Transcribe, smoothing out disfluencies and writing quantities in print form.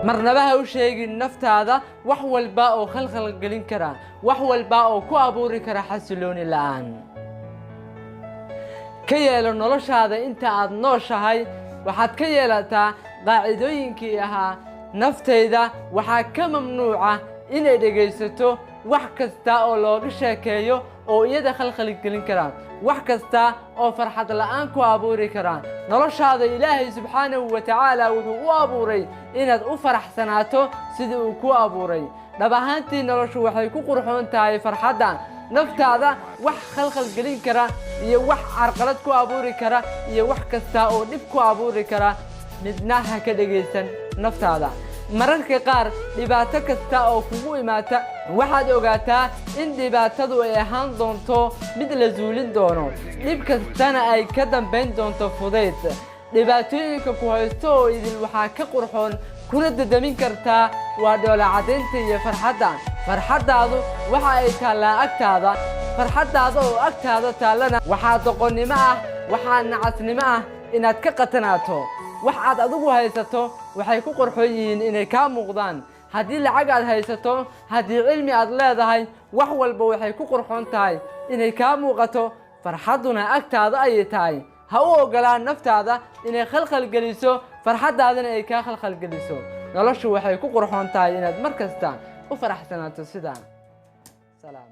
marnaba ha u sheegin naftaada wax walba oo khalkhal gelin kara wax walba oo ku abuuri kara xasilooni la'aan ka yeelo noloshaada inta aad nooshahay waxaad ka yeelataa qaacidooyinkii ahaa naftayda waxaa ka mamnuuca inay dhegaysato wax kasta oo looga sheekeeyo oo iyada khalkhal gelin kara wax kasta oo farxad la'aan ku abuuri kara noloshaada ilaahay subxaanahu wa tacaala wuxuu u abuuray inaad u faraxsanaato sidii uu ku abuuray dhab ahaantii noloshu waxay ku qurxoon tahay farxadda naftaada wax khalkhal gelin kara iyo wax carqalad ku abuuri kara iyo wax kasta oo dhib ku abuuri kara midna ha ka dhegaysan naftaada mararka qaar dhibaato kasta oo kugu imaata waxaad ogaataa in dhibaatadu ay ahaan doonto mid la zuulin doono dhib kastana ay ka dambayn doonto fudayd dhibaatooyinka ku haysto oo idil waxaa ka qurxoon kuna dadamin kartaa waa dhoola cadaynta iyo farxaddaadu waxa ay taallaa agtaada farxaddaada oo agtaada taallana waxaa doqonnimo ah waxaa nacasnimo ah inaad ka qatanaato wax aad adigu haysato waxay ku qurxoon yihiin inay kaa muuqdaan haddii lacag aad haysato haddii cilmi aad leedahay wax walba waxay ku qurxoon tahay inay kaa muuqato farxadduna agtaada ayay tahay ha u ogolaan naftaada inay khalkhal geliso farxaddaadana ay kaa khalkhal geliso noloshu waxay ku qurxoon tahay inaad mar kasta u faraxsanaato sidaa salaam